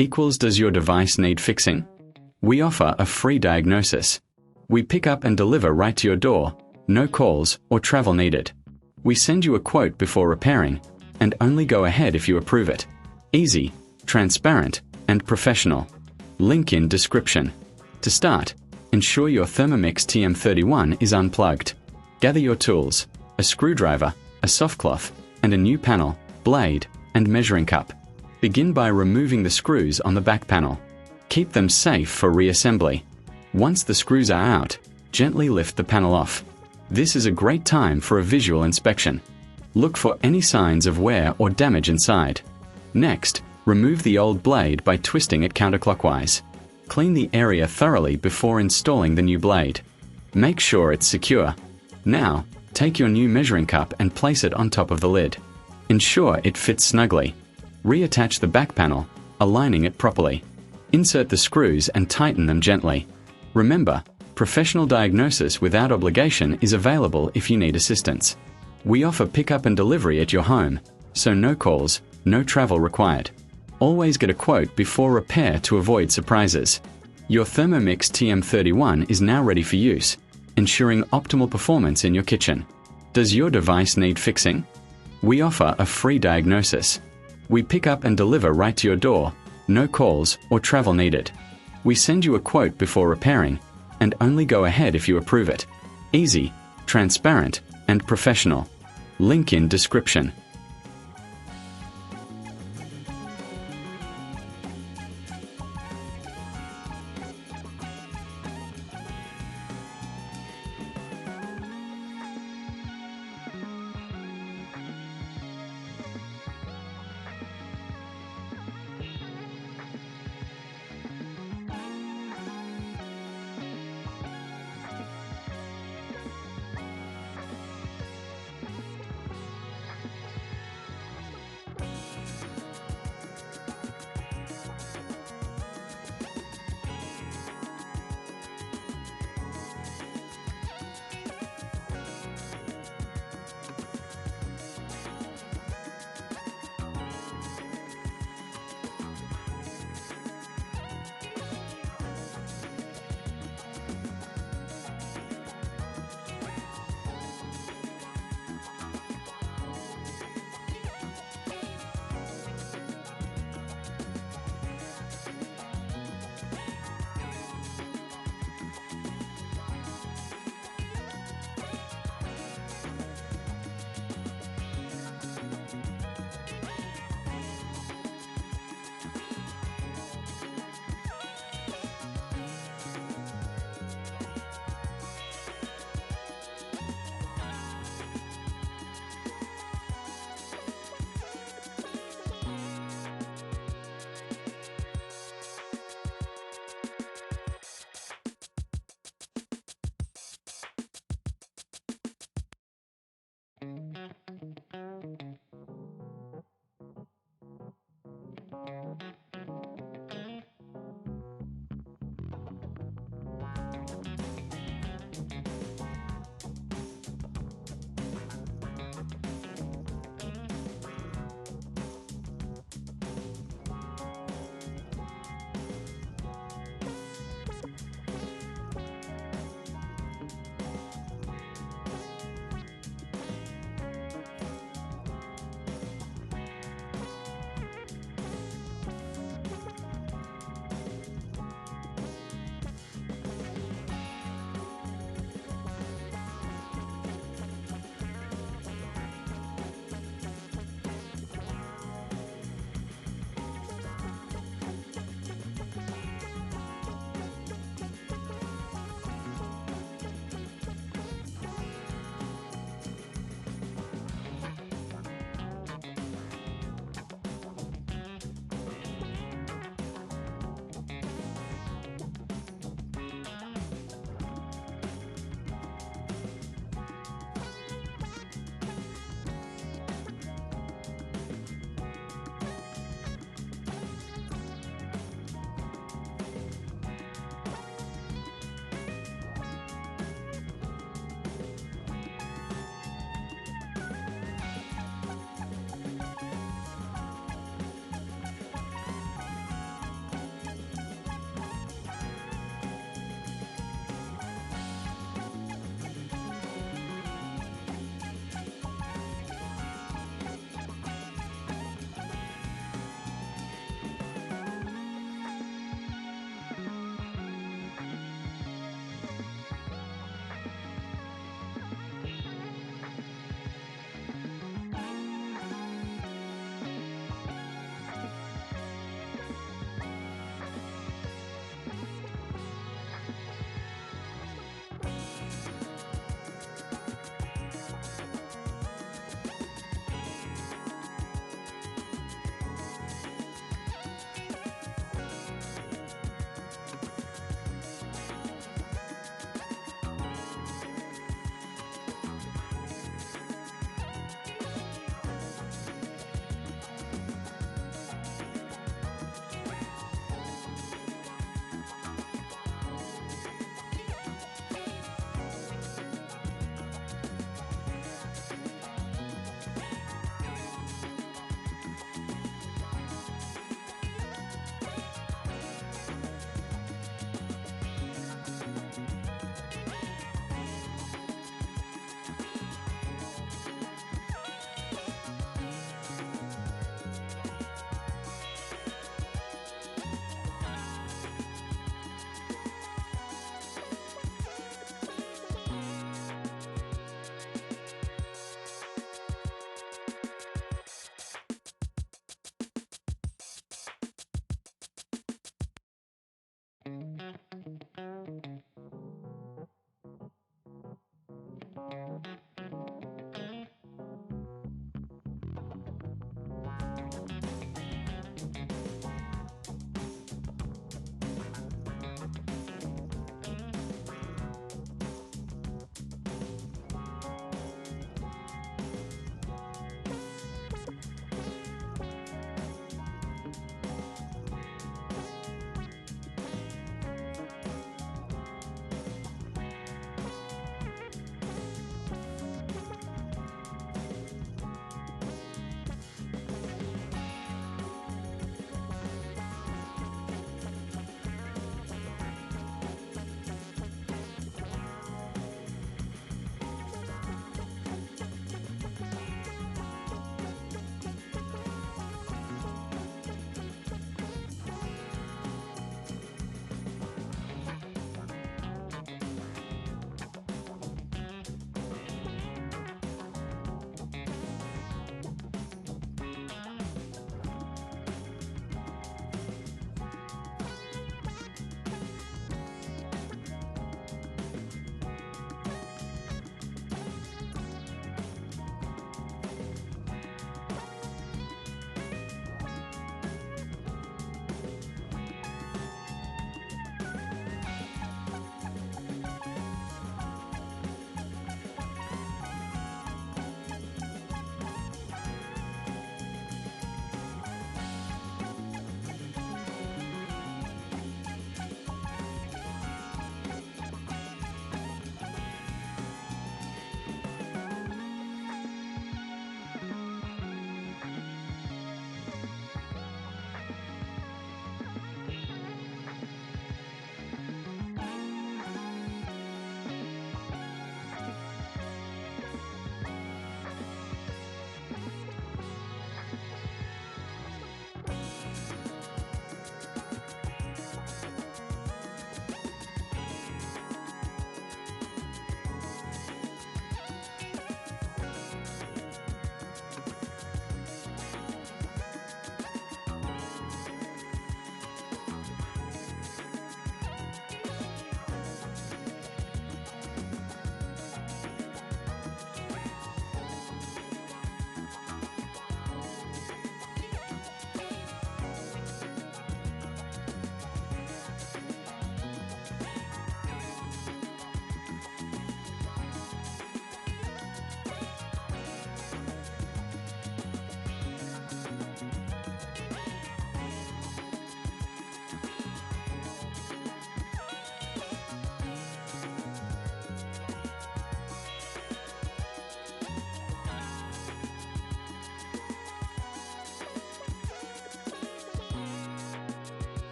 equals does your device need fixing? We offer a free diagnosis. We pick up and deliver right to your door, no calls or travel needed. We send you a quote before repairing, and only go ahead if you approve it. Easy, transparent, and professional. Link in description. To start, ensure your Thermomix TM31 is unplugged. Gather your tools, a screwdriver, a soft cloth, and a new panel, blade, and measuring cup. Begin by removing the screws on the back panel. Keep them safe for reassembly. Once the screws are out, gently lift the panel off. This is a great time for a visual inspection. Look for any signs of wear or damage inside. Next, remove the old blade by twisting it counterclockwise. Clean the area thoroughly before installing the new blade. Make sure it's secure. Now, take your new measuring cup and place it on top of the lid. Ensure it fits snugly. Reattach the back panel, aligning it properly. Insert the screws and tighten them gently. Remember, professional diagnosis without obligation is available if you need assistance. We offer pickup and delivery at your home, so no calls, no travel required. Always get a quote before repair to avoid surprises. Your Thermomix TM31 is now ready for use, ensuring optimal performance in your kitchen. Does your device need fixing? We offer a free diagnosis. We pick up and deliver right to your door, no calls or travel needed. We send you a quote before repairing, and only go ahead if you approve it. Easy, transparent, and professional. Link in description.